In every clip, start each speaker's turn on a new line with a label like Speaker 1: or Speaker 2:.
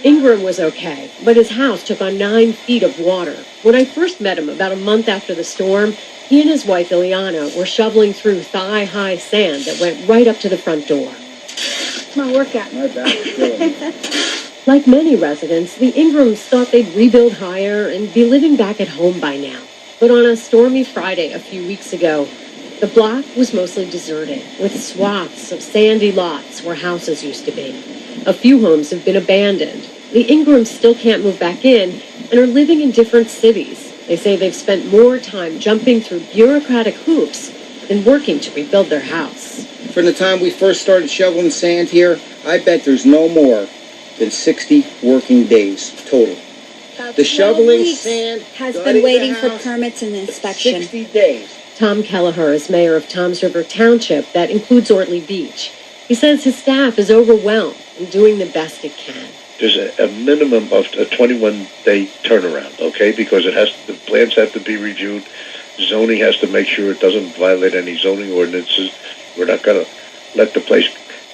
Speaker 1: Ingram was okay, but his house took on 9 feet of water. When I first met him about a month after the storm, he and his wife, Ileana, were shoveling through thigh-high sand that went right up to the front door.
Speaker 2: My workout.
Speaker 3: My back is killing me.
Speaker 1: Like many residents, the Ingrams thought they'd rebuild higher and be living back at home by now. But on a stormy Friday a few weeks ago, the block was mostly deserted, with swaths of sandy lots where houses used to be. A few homes have been abandoned. The Ingrams still can't move back in and are living in different cities. They say they've spent more time jumping through bureaucratic hoops than working to rebuild their house.
Speaker 3: From the time we first started shoveling sand here, I bet there's no more than 60 working days total. The shoveling sand
Speaker 2: has been waiting for permits and inspection.
Speaker 3: 60 days.
Speaker 1: Tom Kelleher is mayor of Toms River Township, that includes Ortley Beach. He says his staff is overwhelmed and doing the best it can.
Speaker 4: There's a minimum of a 21-day turnaround, okay? Because the plans have to be reviewed. Zoning has to make sure it doesn't violate any zoning ordinances. We're not going to let the place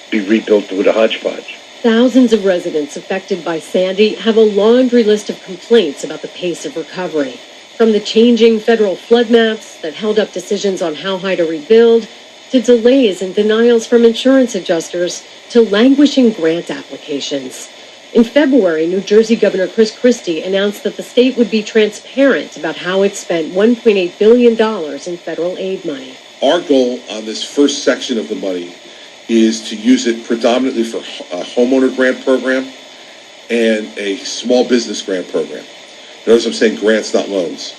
Speaker 4: be rebuilt with a hodgepodge.
Speaker 1: Thousands of residents affected by Sandy have a laundry list of complaints about the pace of recovery. From the changing federal flood maps that held up decisions on how high to rebuild, to delays and denials from insurance adjusters, to languishing grant applications. In February, New Jersey Governor Christie announced that the state would be transparent about how it spent $1.8 billion in federal aid money.
Speaker 5: Our goal on this first section of the money is to use it predominantly for a homeowner grant program and a small business grant program. Notice I'm saying grants, not loans.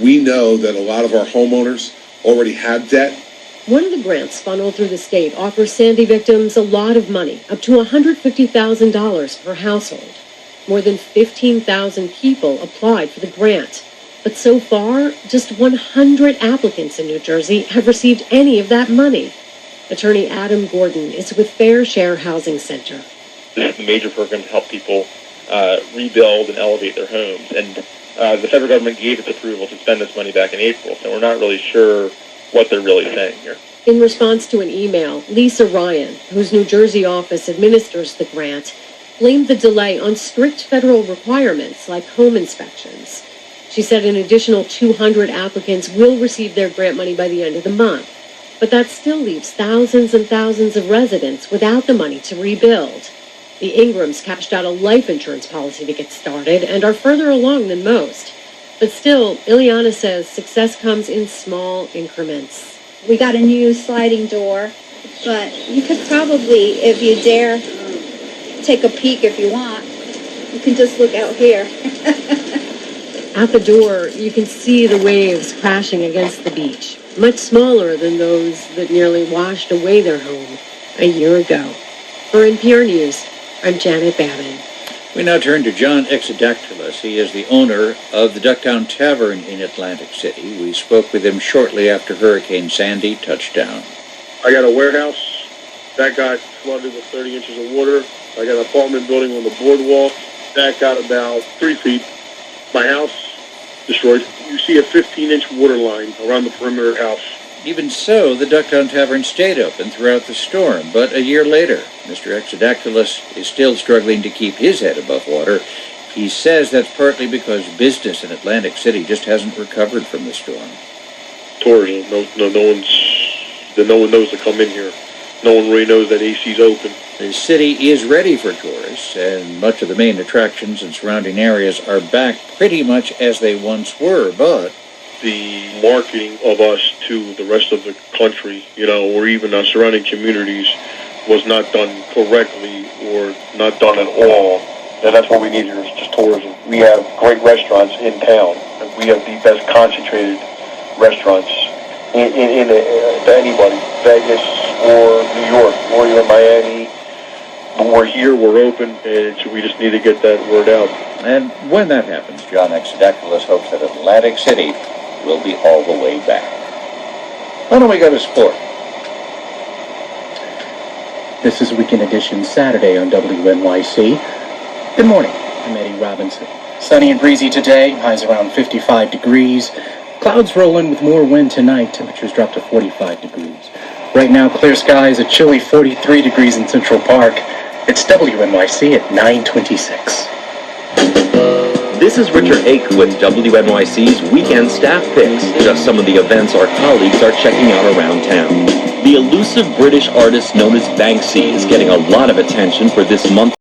Speaker 5: We know that a lot of our homeowners already have debt.
Speaker 1: One of the grants funneled through the state offers Sandy victims a lot of money, up to $150,000 per household. More than 15,000 people applied for the grant. But so far, just 100 applicants in New Jersey have received any of that money. Attorney Adam Gordon is with Fair Share Housing Center.
Speaker 6: This is a major program to help people rebuild and elevate their homes. And the federal government gave its approval to spend this money back in April, so we're not really sure what they're really saying here.
Speaker 1: In response to an email, Lisa Ryan, whose New Jersey office administers the grant, blamed the delay on strict federal requirements like home inspections. She said an additional 200 applicants will receive their grant money by the end of the month. But that still leaves thousands and thousands of residents without the money to rebuild. The Ingrams cashed out a life insurance policy to get started and are further along than most. But still, Ileana says success comes in small increments.
Speaker 2: We got a new sliding door, but you could probably, if you dare, take a peek if you want. You can just look out here.
Speaker 1: At the door, you can see the waves crashing against the beach, much smaller than those that nearly washed away their home a year ago. For NPR News, I'm Janet Babin.
Speaker 7: We now turn to John Exadactylis. He is the owner of the Ducktown Tavern in Atlantic City. We spoke with him shortly after Hurricane Sandy touched down.
Speaker 8: I got a warehouse that got flooded with 30 inches of water. I got an apartment building on the boardwalk that got about 3 feet. My house destroyed. You see a 15-inch water line around the perimeter of the house.
Speaker 7: Even so, the Ducktown Tavern stayed open throughout the storm, but a year later, Mr. Exadactylis is still struggling to keep his head above water. He says that's partly because business in Atlantic City just hasn't recovered from the storm.
Speaker 8: Tourism, no one knows to come in here. No one really knows that AC's open.
Speaker 7: The city is ready for tourists, and much of the main attractions and surrounding areas are back pretty much as they once were, but
Speaker 8: the marketing of us to the rest of the country, or even our surrounding communities, was not done correctly or not done at all. And that's what we need here is just tourism. We have great restaurants in town, and we have the best concentrated restaurants in anybody, Vegas or New York or even Miami. We're here, we're open, and so we just need to get that word out.
Speaker 7: And when that happens, John Exadactylis hopes that Atlantic City will be all the way back. Why don't we go to sport?
Speaker 9: This is Weekend Edition Saturday on WNYC. Good morning, I'm Eddie Robinson. Sunny and breezy today, highs around 55 degrees. Clouds roll in with more wind tonight, temperatures drop to 45 degrees. Right now, clear skies, a chilly 43 degrees in Central Park. It's WNYC at 9:26.
Speaker 10: This is Richard Ake with WNYC's Weekend Staff Picks. Just some of the events our colleagues are checking out around town. The elusive British artist known as Banksy is getting a lot of attention for this month.